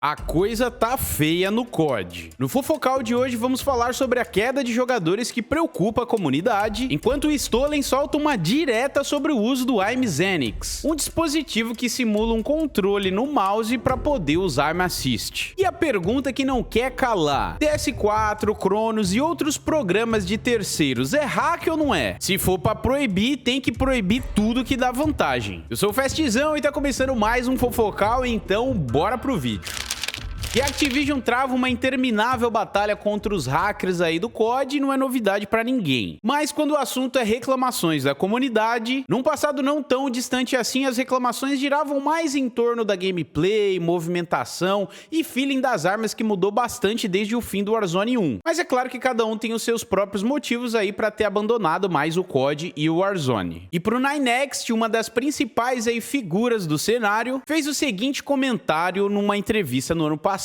A coisa tá feia no COD. No Fofocal de hoje vamos falar sobre a queda de jogadores que preocupa a comunidade, enquanto o Stolen solta uma direta sobre o uso do Aim Zenix, um dispositivo que simula um controle no mouse para poder usar Aim Assist. E a pergunta que não quer calar: PS4, Cronos e outros programas de terceiros é hack ou não é? Se for para proibir, tem que proibir tudo que dá vantagem. Eu sou o Festzão e tá começando mais um Fofocal, então bora pro vídeo. E a Activision trava uma interminável batalha contra os hackers aí do COD e não é novidade pra ninguém. Mas quando o assunto é reclamações da comunidade, num passado não tão distante assim, as reclamações giravam mais em torno da gameplay, movimentação e feeling das armas, que mudou bastante desde o fim do Warzone 1. Mas é claro que cada um tem os seus próprios motivos aí pra ter abandonado mais o COD e o Warzone. E pro Ninext, uma das principais aí figuras do cenário, fez o seguinte comentário numa entrevista no ano passado.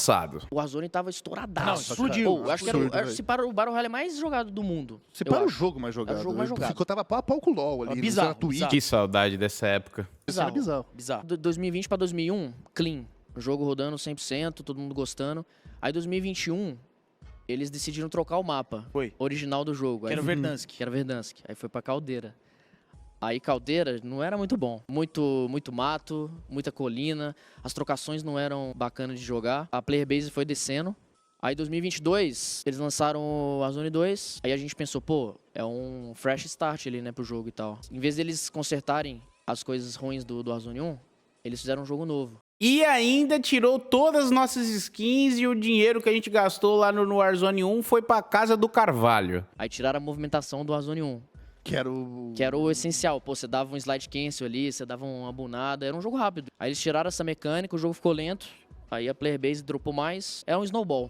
O Warzone tava estouradaço. Não, explodiu. Acho que era se para o Battle Royale mais jogado do mundo. Se para o jogo mais jogado. Era o jogo mais jogado. Ficou, tava pau a pau com o LoL ali. Bizarro, na Twitch. bizarro. Que saudade dessa época. Isso era bizarro. 2020 pra 2001, clean. O jogo rodando 100%, todo mundo gostando. Aí 2021, eles decidiram trocar o mapa. Foi. Original do jogo. Que era o Verdansk. Que era Verdansk. Aí foi pra Caldeira. Aí Caldeira não era muito bom. Muito mato, muita colina. As trocações não eram bacanas de jogar. A player base foi descendo. Aí 2022, eles lançaram o Warzone 2. Aí a gente pensou, pô, é um fresh start ali, né, pro jogo e tal. Em vez deles consertarem as coisas ruins do Warzone 1, eles fizeram um jogo novo. E ainda tirou todas as nossas skins e o dinheiro que a gente gastou lá no Warzone 1 foi pra casa do Carvalho. Aí tiraram a movimentação do Warzone 1. Que era o essencial. Pô, você dava um slide cancel ali, você dava uma bunada, era um jogo rápido. Aí eles tiraram essa mecânica, o jogo ficou lento, aí a player base dropou mais. É um snowball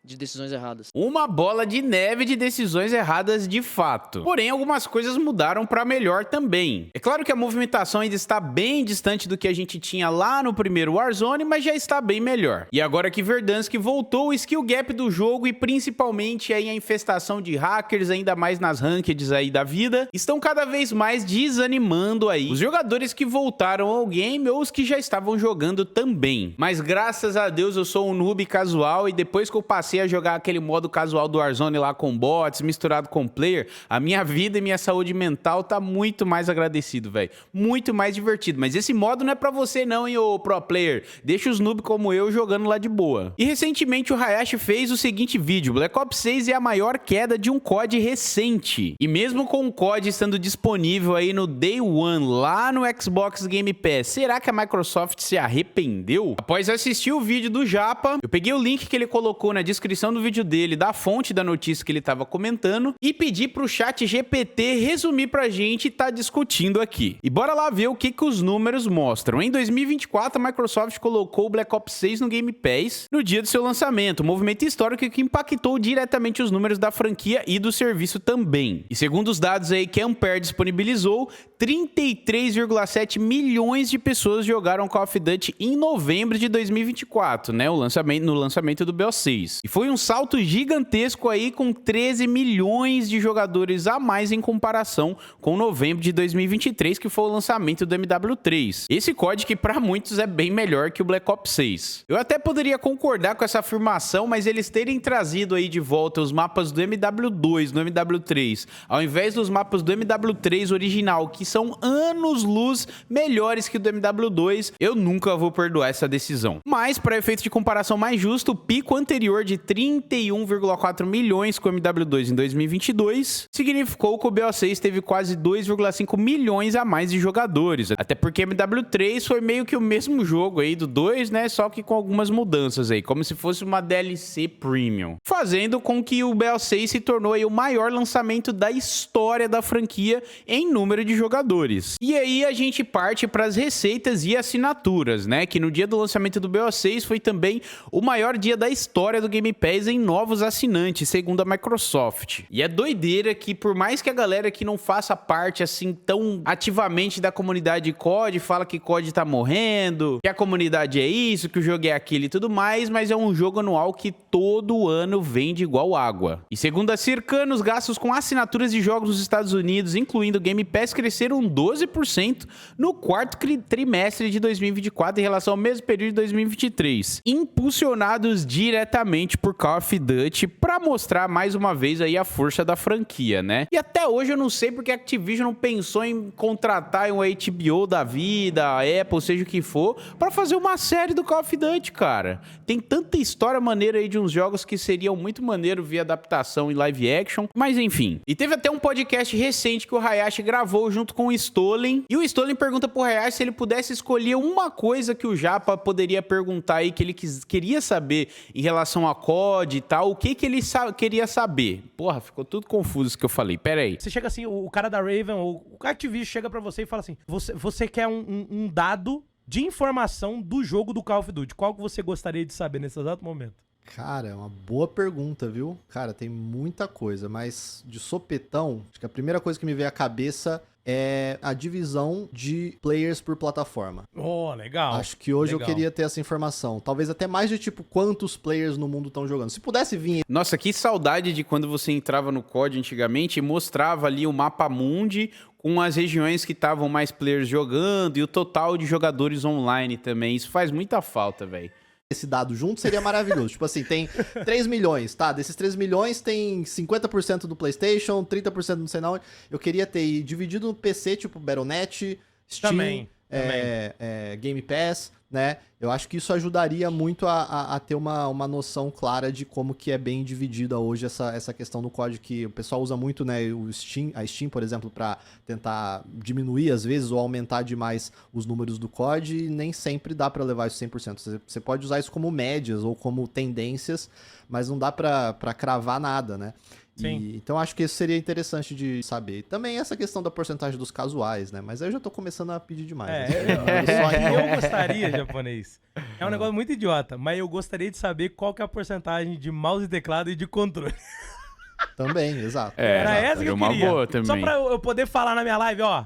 de decisões erradas. Uma bola de neve de decisões erradas de fato. Porém, algumas coisas mudaram pra melhor também. É claro que a movimentação ainda está bem distante do que a gente tinha lá no primeiro Warzone, mas já está bem melhor. E agora que Verdansk voltou, o skill gap do jogo e principalmente aí a infestação de hackers, ainda mais nas rankeds aí da vida, estão cada vez mais desanimando aí os jogadores que voltaram ao game ou os que já estavam jogando também. Mas graças a Deus eu sou um noob casual e depois que eu passei a jogar aquele modo casual do Warzone lá com bots, misturado com player, a minha vida e minha saúde mental tá muito mais agradecido, velho. Muito mais divertido. Mas esse modo não é pra você não, hein, ô pro player. Deixa os noob como eu jogando lá de boa. E recentemente o Hayashi fez o seguinte vídeo: Black Ops 6 é a maior queda de um COD recente. E mesmo com o COD estando disponível aí no Day One, lá no Xbox Game Pass, será que a Microsoft se arrependeu? Após assistir o vídeo do Japa, eu peguei o link que ele colocou na descrição do vídeo dele, da fonte da notícia que ele estava comentando, e pedi pro chat GPT resumir pra gente e tá discutindo aqui. E bora lá ver o que os números mostram. Em 2024, a Microsoft colocou o Black Ops 6 no Game Pass no dia do seu lançamento, um movimento histórico que impactou diretamente os números da franquia e do serviço também. E segundo os dados aí que a Ampere disponibilizou, 33,7 milhões de pessoas jogaram Call of Duty em novembro de 2024, né, no lançamento do BO6. E foi um salto gigantesco aí, com 13 milhões de jogadores a mais em comparação com novembro de 2023, que foi o lançamento do MW3. Esse COD que para muitos é bem melhor que o Black Ops 6. Eu até poderia concordar com essa afirmação, mas eles terem trazido aí de volta os mapas do MW2 no MW3, ao invés dos mapas do MW3 original, que são anos-luz melhores que o do MW2, eu nunca vou perdoar essa decisão. Mas, para efeito de comparação mais justo, o pico anterior de 31,4 milhões com o MW2 em 2022 significou que o BO6 teve quase 2,5 milhões a mais de jogadores. Até porque MW3 foi meio que o mesmo jogo aí do 2, né? Só que com algumas mudanças aí, como se fosse uma DLC Premium, fazendo com que o BO6 se tornou aí o maior lançamento da história da franquia em número de jogadores. E aí a gente parte para as receitas e assinaturas, né? Que no dia do lançamento do BO6 foi também o maior dia da história do Game Pass em novos assinantes, segundo a Microsoft. E é doideira que, por mais que a galera que não faça parte assim tão ativamente da comunidade de COD, fala que COD tá morrendo, que a comunidade é isso, que o jogo é aquilo e tudo mais, mas é um jogo anual que todo ano vende igual água. E segundo a Circana, os gastos com assinaturas de jogos nos Estados Unidos, incluindo o Game Pass, cresceram 12% no quarto trimestre de 2024 em relação ao mesmo período de 2023, impulsionados diretamente por Call of Duty para mostrar mais uma vez aí a força da franquia, né? E até hoje eu não sei porque a Activision não pensou em contratar um HBO da vida, a Apple, seja o que for, para fazer uma série do Call of Duty, cara. Tem tanta história maneira aí de uns jogos que seriam muito maneiro via adaptação em live action, mas enfim. E teve até um podcast recente que o Hayashi gravou junto com o Stolen, e o Stolen pergunta pro Hayashi se ele pudesse escolher uma coisa que o Japa poderia perguntar aí, que ele queria saber em relação a COD e tal, o que ele queria saber. Porra, ficou tudo confuso isso que eu falei, pera aí. Você chega assim, o cara da Raven, o Activision chega pra você e fala assim, você quer um dado de informação do jogo do Call of Duty, qual que você gostaria de saber nesse exato momento? Cara, é uma boa pergunta, viu? Cara, tem muita coisa, mas de sopetão, acho que a primeira coisa que me veio à cabeça é a divisão de players por plataforma. Oh, legal. Acho que hoje eu queria ter essa informação. Talvez até mais de tipo, quantos players no mundo estão jogando. Se pudesse vir... Nossa, que saudade de quando você entrava no COD antigamente e mostrava ali o mapa mundi com as regiões que estavam mais players jogando e o total de jogadores online também. Isso faz muita falta, velho. Esse dado junto seria maravilhoso. Tipo assim, tem 3 milhões, tá? Desses 3 milhões tem 50% do PlayStation, 30% não sei não. Eu queria ter dividido no PC, tipo Battle.net, Steam, também. Game Pass, né? Eu acho que isso ajudaria muito a ter uma noção clara de como que é bem dividida hoje essa questão do COD, que o pessoal usa muito, né, a Steam, por exemplo, para tentar diminuir às vezes ou aumentar demais os números do COD, e nem sempre dá para levar isso 100%. Você pode usar isso como médias ou como tendências, mas não dá para cravar nada, né? Então acho que isso seria interessante de saber. Também essa questão da porcentagem dos casuais, né? Mas aí eu já tô começando a pedir demais. Eu gostaria, japonês. É um negócio muito idiota, mas eu gostaria de saber qual que é a porcentagem de mouse e teclado e de controle. Também, exato. Era essa que eu uma queria. boa também. Só pra eu poder falar na minha live, ó,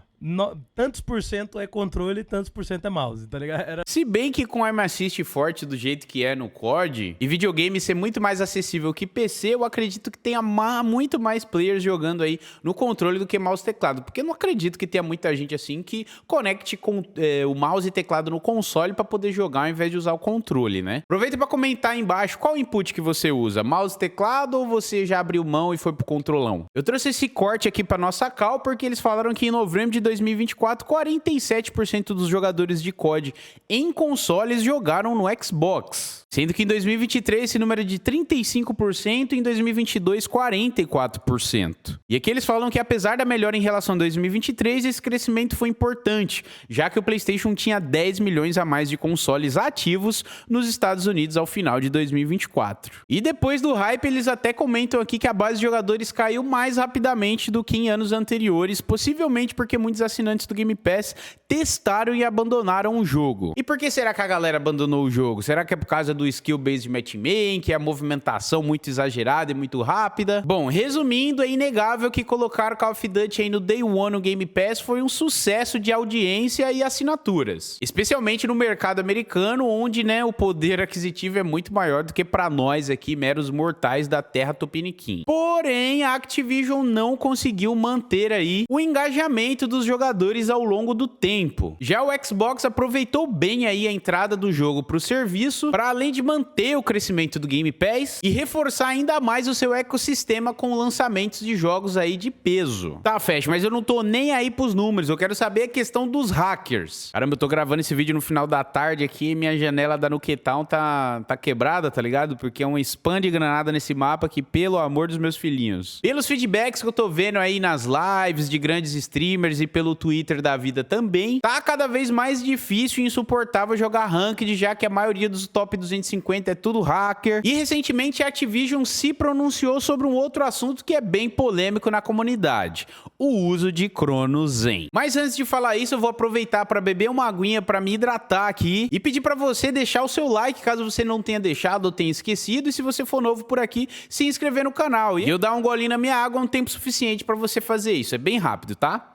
tantos por cento é controle, tantos por cento é mouse, tá ligado? Se bem que com Arm Assist forte do jeito que é no COD, e videogame ser muito mais acessível que PC, eu acredito que tenha muito mais players jogando aí no controle do que mouse e teclado. Porque eu não acredito que tenha muita gente assim que conecte com o mouse e teclado no console pra poder jogar ao invés de usar o controle, né? Aproveita pra comentar aí embaixo qual input que você usa, mouse e teclado, ou você já abriu mão e foi pro controlão. Eu trouxe esse corte aqui pra nossa call porque eles falaram que em novembro de 2024, 47% dos jogadores de COD em consoles jogaram no Xbox. Sendo que em 2023 esse número é de 35% e em 2022 44%. E aqui eles falam que apesar da melhora em relação a 2023, esse crescimento foi importante, já que o PlayStation tinha 10 milhões a mais de consoles ativos nos Estados Unidos ao final de 2024. E depois do hype, eles até comentam aqui que a base de jogadores caiu mais rapidamente do que em anos anteriores, possivelmente porque muitos assinantes do Game Pass testaram e abandonaram o jogo. E por que será que a galera abandonou o jogo? Será que é por causa do skill-based matchmaking, que é a movimentação muito exagerada e muito rápida? Bom, resumindo, é inegável que colocar Call of Duty aí no Day One no Game Pass foi um sucesso de audiência e assinaturas. Especialmente no mercado americano, onde, né, o poder aquisitivo é muito maior do que pra nós aqui, meros mortais da terra tupiniquim. Porém, a Activision não conseguiu manter aí o engajamento dos jogadores ao longo do tempo. Já o Xbox aproveitou bem aí a entrada do jogo pro serviço, para além de manter o crescimento do Game Pass e reforçar ainda mais o seu ecossistema com lançamentos de jogos aí de peso. Tá, Fesh, mas eu não tô nem aí pros números, eu quero saber a questão dos hackers. Caramba, eu tô gravando esse vídeo no final da tarde aqui e minha janela da Nuketown tá quebrada, tá ligado? Porque é um spam de granada nesse mapa que, pelo amor dos meus filhinhos. Pelos feedbacks que eu tô vendo aí nas lives de grandes streamers e pelo Twitter da vida também, tá cada vez mais difícil e insuportável jogar Ranked, já que a maioria dos top 250 é tudo hacker. E recentemente a Activision se pronunciou sobre um outro assunto que é bem polêmico na comunidade: o uso de Chrono Zen. Mas antes de falar isso, eu vou aproveitar para beber uma aguinha para me hidratar aqui e pedir para você deixar o seu like caso você não tenha deixado ou tenha esquecido, e se você for novo por aqui, se inscrever no canal. E eu dar um golinho na minha água é um tempo suficiente para você fazer isso, é bem rápido, tá?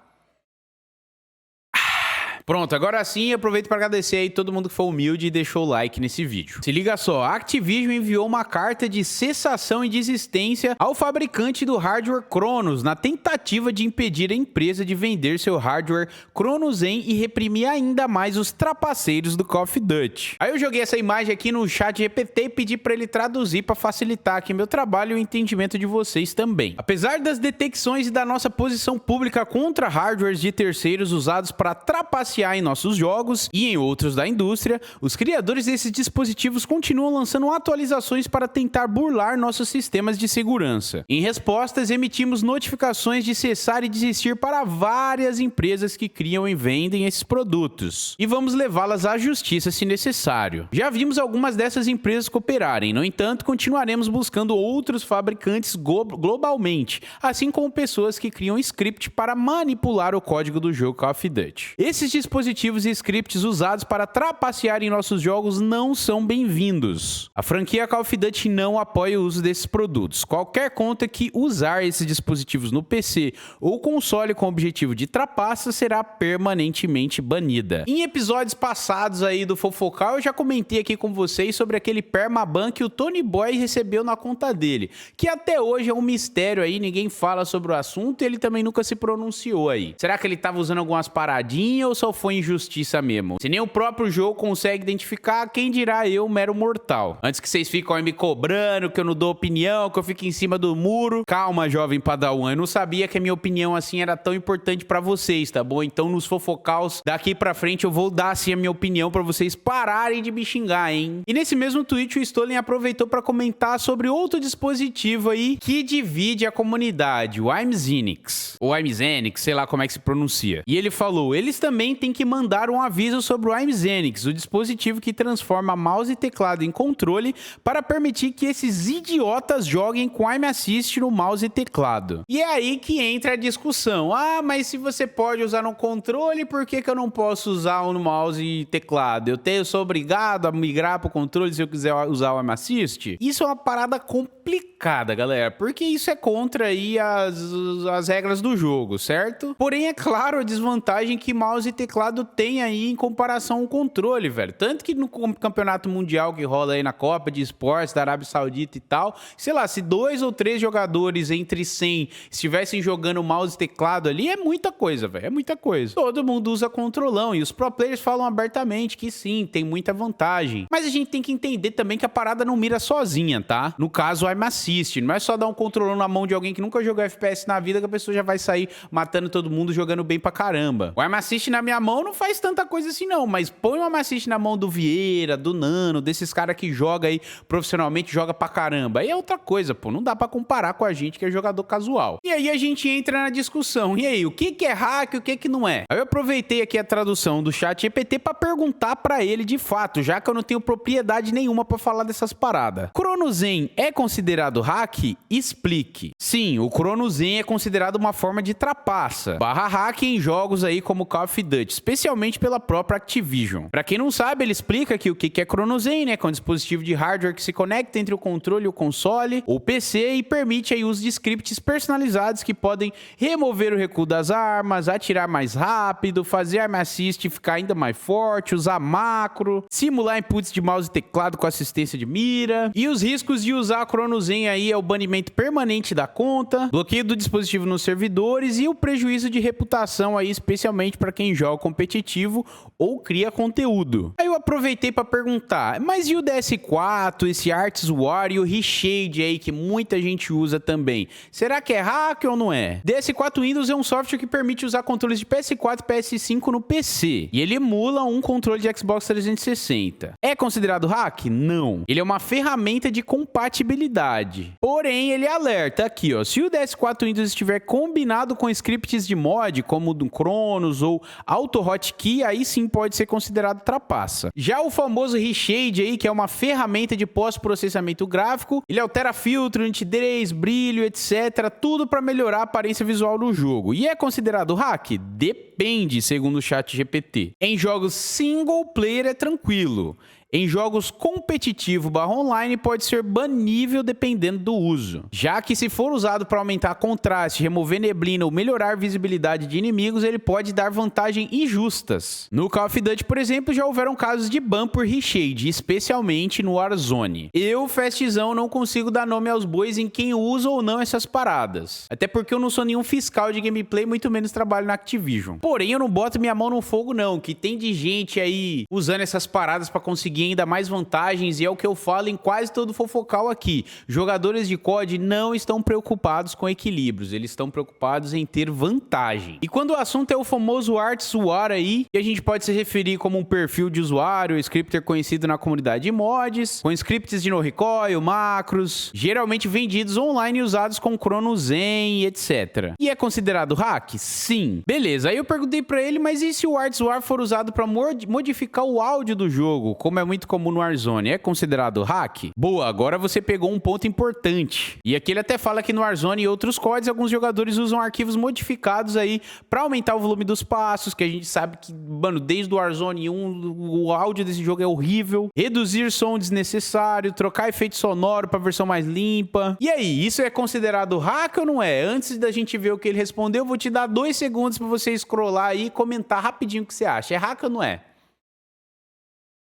Pronto, agora sim, aproveito para agradecer aí todo mundo que foi humilde e deixou o like nesse vídeo. Se liga só, a Activision enviou uma carta de cessação e desistência ao fabricante do hardware Chronos, na tentativa de impedir a empresa de vender seu hardware Chrono Zen e reprimir ainda mais os trapaceiros do Call of Duty. Aí eu joguei essa imagem aqui no chat GPT e pedi para ele traduzir para facilitar aqui meu trabalho e o entendimento de vocês também. Apesar das detecções e da nossa posição pública contra hardwares de terceiros usados para trapacear em nossos jogos e em outros da indústria, os criadores desses dispositivos continuam lançando atualizações para tentar burlar nossos sistemas de segurança. Em respostas, emitimos notificações de cessar e desistir para várias empresas que criam e vendem esses produtos, e vamos levá-las à justiça se necessário. Já vimos algumas dessas empresas cooperarem, no entanto, continuaremos buscando outros fabricantes globalmente, assim como pessoas que criam script para manipular o código do jogo Call of Duty. Esses dispositivos e scripts usados para trapacear em nossos jogos não são bem-vindos. A franquia Call of Duty não apoia o uso desses produtos. Qualquer conta que usar esses dispositivos no PC ou console com o objetivo de trapaça será permanentemente banida. Em episódios passados aí do Fofocal, eu já comentei aqui com vocês sobre aquele permaban que o Tony Boy recebeu na conta dele, que até hoje é um mistério aí, ninguém fala sobre o assunto e ele também nunca se pronunciou aí. Será que ele estava usando algumas paradinhas ou só foi injustiça mesmo? Se nem o próprio jogo consegue identificar, quem dirá eu, mero mortal? Antes que vocês fiquem aí me cobrando, que eu não dou opinião, que eu fico em cima do muro. Calma, jovem padawan, eu não sabia que a minha opinião assim era tão importante pra vocês, tá bom? Então nos Fofocaus, daqui pra frente eu vou dar assim a minha opinião pra vocês pararem de me xingar, hein? E nesse mesmo tweet o Stolen aproveitou pra comentar sobre outro dispositivo aí que divide a comunidade, o IMZenix, ou IMZenix, sei lá como é que se pronuncia. E ele falou, eles também tem que mandar um aviso sobre o IMZenix, o dispositivo que transforma mouse e teclado em controle para permitir que esses idiotas joguem com Aim Assist no mouse e teclado. E é aí que entra a discussão. Ah, mas se você pode usar no controle, por que eu não posso usar no mouse e teclado? Eu sou obrigado a migrar para o controle se eu quiser usar o Aim Assist? Isso é uma parada complicada, galera, porque isso é contra aí as regras do jogo, certo? Porém, é claro a desvantagem que mouse e teclado tem aí em comparação ao controle, velho. Tanto que no campeonato mundial que rola aí na Copa de Esportes da Arábia Saudita e tal, sei lá, se 2 ou 3 jogadores entre 100 estivessem jogando mouse e teclado ali, é muita coisa, velho, é muita coisa. Todo mundo usa controlão e os pro players falam abertamente que sim, tem muita vantagem. Mas a gente tem que entender também que a parada não mira sozinha, tá? No caso, o Aim Assist, não é só dar um controlão na mão de alguém que nunca jogou FPS na vida que a pessoa já vai sair matando todo mundo jogando bem pra caramba. O Aim Assist na minha mão não faz tanta coisa assim não, mas põe uma Assist na mão do Vieira, do Nano, desses caras que joga aí profissionalmente, joga pra caramba. Aí é outra coisa, pô, não dá pra comparar com a gente que é jogador casual. E aí a gente entra na discussão, e aí, o que é hack e o que não é? Aí eu aproveitei aqui a tradução do chat GPT pra perguntar pra ele de fato, já que eu não tenho propriedade nenhuma pra falar dessas paradas. Chrono Zen é considerado hack? Explique. Sim, o Chrono Zen é considerado uma forma de trapaça, barra hack em jogos aí como Call of Duty, especialmente pela própria Activision. Pra quem não sabe, ele explica aqui o que é Chrono Zen, né? Que é um dispositivo de hardware que se conecta entre o controle e o console, ou PC, e permite aí o uso de scripts personalizados que podem remover o recuo das armas, atirar mais rápido, fazer Aim Assist ficar ainda mais forte, usar macro, simular inputs de mouse e teclado com assistência de mira. E os riscos de usar a Chrono Zen aí é o banimento permanente da conta, bloqueio do dispositivo nos servidores e o prejuízo de reputação aí, especialmente para quem joga competitivo ou cria conteúdo. Aí eu aproveitei para perguntar, mas e o DS4, esse Arts War e o Reshade aí que muita gente usa também? Será que é hack ou não é? DS4 Windows é um software que permite usar controles de PS4 e PS5 no PC, e ele emula um controle de Xbox 360. É considerado hack? Não. Ele é uma ferramenta de compatibilidade. qualidade. Porém, ele alerta aqui, ó, se o DS4 Windows estiver combinado com scripts de mod, como o do Cronos ou Auto Hotkey, aí sim pode ser considerado trapaça. Já o famoso Reshade aí, que é uma ferramenta de pós-processamento gráfico, ele altera filtro, nitidez, brilho, etc, tudo para melhorar a aparência visual do jogo. E é considerado hack? Depende, segundo o ChatGPT. Em jogos single player é tranquilo. Em jogos competitivo/online pode ser banível dependendo do uso. Já que se for usado para aumentar contraste, remover neblina ou melhorar a visibilidade de inimigos, ele pode dar vantagens injustas. No Call of Duty, por exemplo, já houveram casos de ban por reshade, especialmente no Warzone. Eu, Festzão, não consigo dar nome aos bois em quem usa ou não essas paradas. Até porque eu não sou nenhum fiscal de gameplay, muito menos trabalho na Activision. Porém, eu não boto minha mão no fogo não, que tem de gente aí usando essas paradas para conseguir ainda mais vantagens, e é o que eu falo em quase todo fofocal aqui. Jogadores de COD não estão preocupados com equilíbrios, eles estão preocupados em ter vantagem. E quando o assunto é o famoso Arts War aí, que a gente pode se referir como um perfil de usuário, scripter conhecido na comunidade de mods, com scripts de no recoil, macros, geralmente vendidos online e usados com Chrono Zen, etc. E é considerado hack? Sim. Beleza, aí eu perguntei pra ele, mas e se o Arts War for usado pra modificar o áudio do jogo, como é muito comum no Warzone, é considerado hack? Boa, agora você pegou um ponto importante. E aqui ele até fala que no Warzone e outros CODs, alguns jogadores usam arquivos modificados aí pra aumentar o volume dos passos, que a gente sabe que, mano, desde o Warzone 1, o áudio desse jogo é horrível. Reduzir som desnecessário, trocar efeito sonoro pra versão mais limpa. E aí, isso é considerado hack ou não é? Antes da gente ver o que ele respondeu, eu vou te dar 2 segundos pra você scrollar aí e comentar rapidinho o que você acha. É hack ou não é?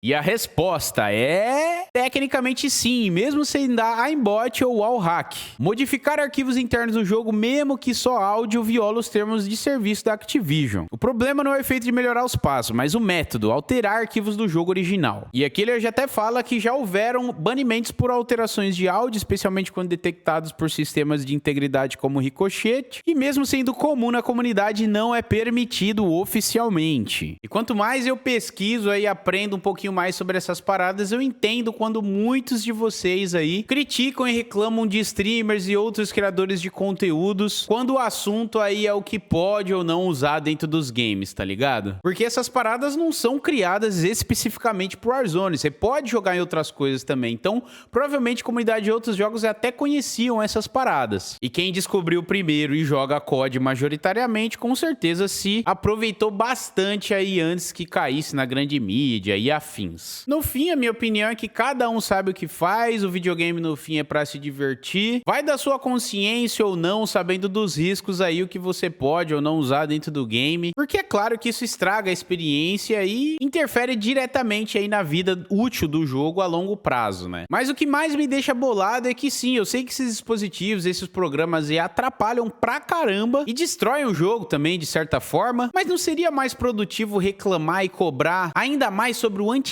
E a resposta é... tecnicamente sim, mesmo sem dar aimbot ou wall hack. Modificar arquivos internos do jogo, mesmo que só áudio, viola os termos de serviço da Activision. O problema não é o efeito de melhorar os passos, mas o método, alterar arquivos do jogo original. E aqui ele já até fala que já houveram banimentos por alterações de áudio, especialmente quando detectados por sistemas de integridade como Ricochet, e mesmo sendo comum na comunidade, não é permitido oficialmente. E quanto mais eu pesquiso aí, aprendo um pouquinho mais sobre essas paradas, eu entendo quando muitos de vocês aí criticam e reclamam de streamers e outros criadores de conteúdos quando o assunto aí é o que pode ou não usar dentro dos games, tá ligado? Porque essas paradas não são criadas especificamente pro Warzone, você pode jogar em outras coisas também, então provavelmente a comunidade de outros jogos até conheciam essas paradas. E quem descobriu primeiro e joga COD majoritariamente, com certeza se aproveitou bastante aí antes que caísse na grande mídia e afim. No fim, a minha opinião é que cada um sabe o que faz, o videogame no fim é pra se divertir. Vai da sua consciência ou não, sabendo dos riscos aí, o que você pode ou não usar dentro do game. Porque é claro que isso estraga a experiência e interfere diretamente aí na vida útil do jogo a longo prazo, né? Mas o que mais me deixa bolado é que sim, eu sei que esses dispositivos, esses programas aí atrapalham pra caramba e destroem o jogo também, de certa forma. Mas não seria mais produtivo reclamar e cobrar ainda mais sobre o anti-cheat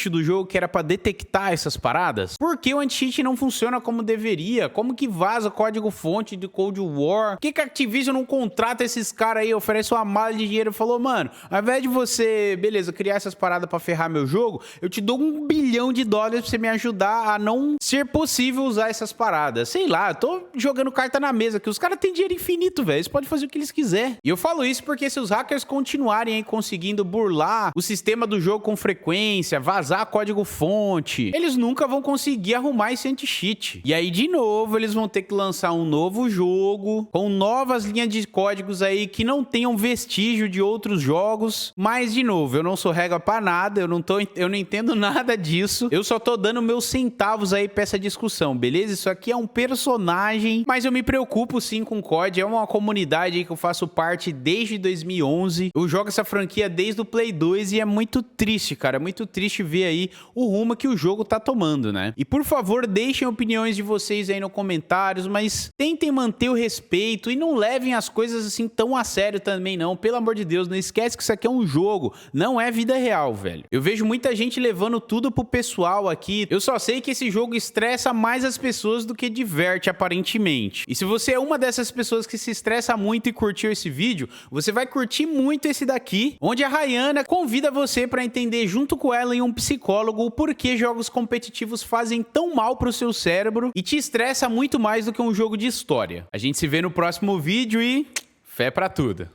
do jogo que era pra detectar essas paradas? Por que o anti-cheat não funciona como deveria? Como que vaza código-fonte de Cold War? Por que a Activision não contrata esses caras aí, oferece uma mala de dinheiro e falou, mano, ao invés de você, beleza, criar essas paradas pra ferrar meu jogo, eu te dou $1 bilhão pra você me ajudar a não ser possível usar essas paradas. Sei lá, eu tô jogando carta na mesa, que os caras têm dinheiro infinito, velho, eles podem fazer o que eles quiserem. E eu falo isso porque se os hackers continuarem aí conseguindo burlar o sistema do jogo com frequência, vazar código-fonte, eles nunca vão conseguir arrumar esse anti-cheat. E aí, de novo, eles vão ter que lançar um novo jogo, com novas linhas de códigos aí que não tenham vestígio de outros jogos. Mas, de novo, eu não sou regra pra nada, eu não entendo nada disso. Eu só tô dando meus centavos aí pra essa discussão, beleza? Isso aqui é um personagem, mas eu me preocupo sim com o COD, é uma comunidade aí que eu faço parte desde 2011. Eu jogo essa franquia desde o Play 2 e é muito triste, cara, é muito triste ver aí o rumo que o jogo tá tomando, né? E por favor, deixem opiniões de vocês aí nos comentários, mas tentem manter o respeito e não levem as coisas assim tão a sério também não, pelo amor de Deus, não esquece que isso aqui é um jogo, não é vida real, velho. Eu vejo muita gente levando tudo pro pessoal aqui, eu só sei que esse jogo estressa mais as pessoas do que diverte, aparentemente. E se você é uma dessas pessoas que se estressa muito e curtiu esse vídeo, você vai curtir muito esse daqui, onde a Rayana convida você pra entender junto com ela em um psicólogo o porquê jogos competitivos fazem tão mal pro seu cérebro e te estressa muito mais do que um jogo de história. A gente se vê no próximo vídeo e fé pra tudo.